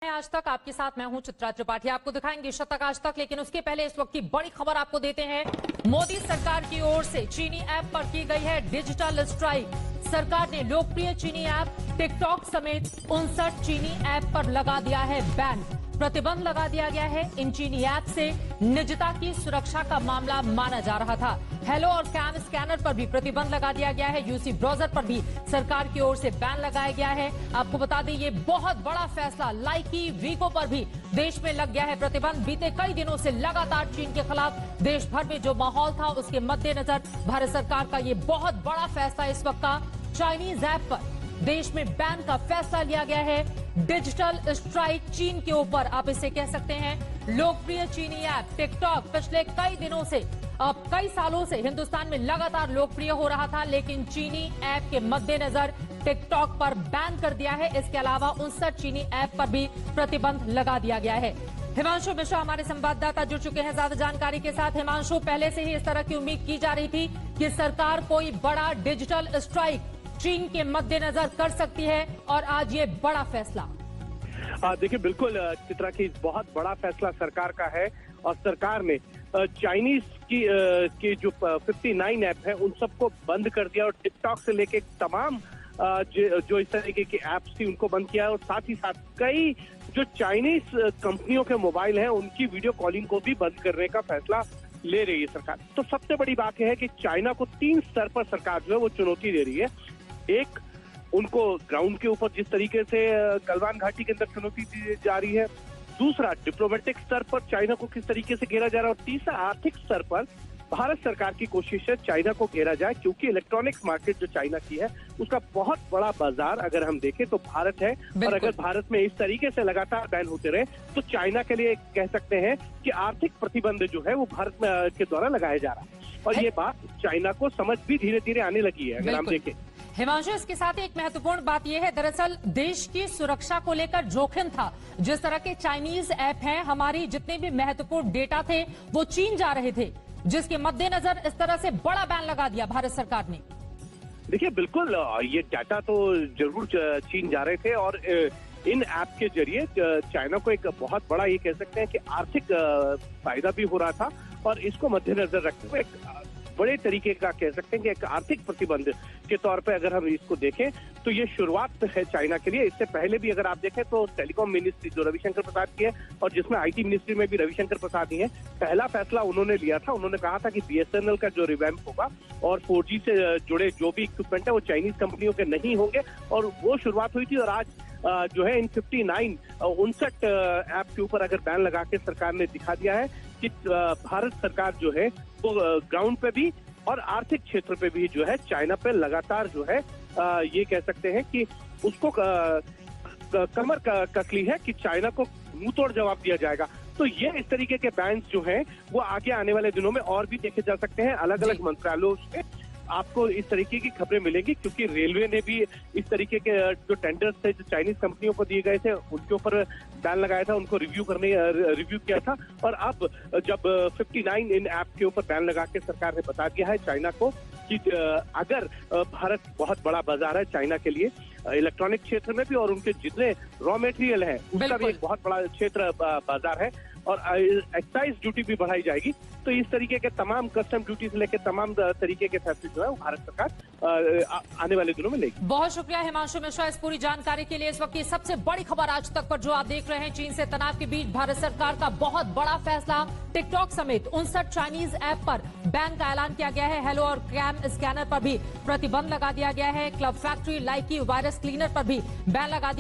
आज तक आपके साथ मैं हूं चित्रा त्रिपाठी। आपको दिखाएंगे शतक आज तक, लेकिन उसके पहले इस वक्त की बड़ी खबर आपको देते हैं। मोदी सरकार की ओर से चीनी ऐप पर की गई है डिजिटल स्ट्राइक। सरकार ने लोकप्रिय चीनी ऐप टिकटॉक समेत 59 चीनी ऐप पर लगा दिया है बैन। प्रतिबंध लगा दिया गया है। इन चीनी ऐप से निजता की सुरक्षा का मामला माना जा रहा था। हेलो और कैम स्कैनर पर भी प्रतिबंध लगा दिया गया है। यूसी ब्राउजर पर भी सरकार की ओर से बैन लगाया गया है। आपको बता दें ये बहुत बड़ा फैसला। लाइकी वीको पर भी देश में लग गया है प्रतिबंध। बीते कई दिनों से लगातार चीन के खिलाफ देश भर में जो माहौल था उसके मद्देनजर भारत सरकार का ये बहुत बड़ा फैसला इस वक्त का चाइनीज ऐप पर देश में बैन का फैसला लिया गया है। डिजिटल स्ट्राइक चीन के ऊपर आप इसे कह सकते हैं। लोकप्रिय चीनी ऐप टिकटॉक पिछले कई दिनों से कई सालों से हिंदुस्तान में लगातार लोकप्रिय हो रहा था, लेकिन चीनी ऐप के मद्देनजर टिकटॉक पर बैन कर दिया है। इसके अलावा 59 चीनी ऐप पर भी प्रतिबंध लगा दिया गया है। हिमांशु मिश्रा हमारे संवाददाता जुड़ चुके हैं ज्यादा जानकारी के साथ। हिमांशु, पहले से ही इस तरह की उम्मीद की जा रही थी कि सरकार कोई बड़ा डिजिटल स्ट्राइक चीन के मद्देनजर कर सकती है और आज ये बड़ा फैसला। देखिए, बिल्कुल चित्रा की बहुत बड़ा फैसला सरकार का है और सरकार ने चाइनीज की जो 59 ऐप है उन सबको बंद कर दिया और टिकटॉक से लेके तमाम जो इस तरीके की ऐप्स थी उनको बंद किया और साथ ही साथ कई जो चाइनीज कंपनियों के मोबाइल हैं उनकी वीडियो कॉलिंग को भी बंद करने का फैसला ले रही है सरकार। तो सबसे बड़ी बात यह है कि चाइना को 3 स्तर पर सरकार जो है वो चुनौती दे रही है। एक, उनको ग्राउंड के ऊपर जिस तरीके से गलवान घाटी के अंदर चुनौती दी जा रही है। दूसरा, डिप्लोमेटिक स्तर पर चाइना को किस तरीके से घेरा जा रहा है। और तीसरा, आर्थिक स्तर पर भारत सरकार की कोशिश है चाइना को घेरा जाए, क्योंकि इलेक्ट्रॉनिक्स मार्केट जो चाइना की है उसका बहुत बड़ा बाजार अगर हम देखें तो भारत है। और अगर भारत में इस तरीके से लगातार बैन होते रहे तो चाइना के लिए कह सकते हैं कि आर्थिक प्रतिबंध जो है वो भारत के द्वारा लगाया जा रहा है। और ये बात चाइना को समझ भी धीरे धीरे आने लगी है अगर हम देखें। हिमांशु, इसके साथ एक महत्वपूर्ण बात यह है, दरअसल देश की सुरक्षा को लेकर जोखिम था। जिस तरह के चाइनीज ऐप हैं, हमारी जितने भी महत्वपूर्ण डेटा थे वो चीन जा रहे थे, जिसके मद्देनजर इस तरह से बड़ा बैन लगा दिया भारत सरकार ने। देखिए, बिल्कुल ये डाटा तो जरूर चीन जा रहे थे और इन ऐप के जरिए चाइना को एक बहुत बड़ा ये कह सकते हैं कि आर्थिक फायदा भी हो रहा था। और इसको मद्देनजर रखते हुए एक बड़े तरीके का कह सकते हैं कि एक आर्थिक प्रतिबंध के तौर पे अगर हम इसको देखें तो ये शुरुआत है चाइना के लिए। इससे पहले भी अगर आप देखें तो टेलीकॉम मिनिस्ट्री जो रविशंकर प्रसाद की है और जिसमें आईटी मिनिस्ट्री में भी रविशंकर प्रसाद ही है, पहला फैसला उन्होंने लिया था। उन्होंने कहा था कि बीएसएनएल का जो रिवैम्प होगा और 4G से जुड़े जो भी इक्विपमेंट है वो चाइनीज कंपनियों के नहीं होंगे। और वो शुरुआत हुई थी और आज जो है इन 59 ऐप के ऊपर अगर बैन लगा के सरकार ने दिखा दिया है कि भारत सरकार जो है वो ग्राउंड पे भी और आर्थिक क्षेत्र पे भी जो है चाइना पे लगातार जो है ये कह सकते हैं कि उसको कमर कस ली है कि चाइना को मुंह तोड़ जवाब दिया जाएगा। तो ये इस तरीके के बैन्स जो हैं वो आगे आने वाले दिनों में और भी देखे जा सकते हैं। अलग अलग मंत्रालयों से आपको इस तरीके की खबरें मिलेंगी, क्योंकि रेलवे ने भी इस तरीके के जो टेंडर्स थे जो चाइनीज कंपनियों को दिए गए थे उनके ऊपर बैन लगाया था, उनको रिव्यू किया था। और अब जब 59 इन ऐप के ऊपर बैन लगा के सरकार ने बता दिया है चाइना को कि अगर भारत बहुत बड़ा बाजार है चाइना के लिए इलेक्ट्रॉनिक क्षेत्र में भी और उनके जितने रॉ मटेरियल है उसका भी एक बहुत बड़ा क्षेत्र बाजार है और एक्साइज ड्यूटी भी बढ़ाई जाएगी। तो इस तरीके के तमाम कस्टम ड्यूटी से लेकर तमाम तरीके के फैसले जो है वो भारत सरकार आने वाले दिनों में लेगी। बहुत शुक्रिया हिमांशु मिश्रा इस पूरी जानकारी के लिए। इस वक्त की सबसे बड़ी खबर आज तक पर जो आप देख रहे हैं, चीन से तनाव के बीच भारत सरकार का बहुत बड़ा फैसला। टिकटॉक समेत 59 चाइनीज ऐप पर बैन का ऐलान किया गया है। हेलो और कैम स्कैनर पर भी प्रतिबंध लगा दिया गया है। क्लब फैक्ट्री, लाइकी, वायरस क्लीनर पर भी बैन लगा दिया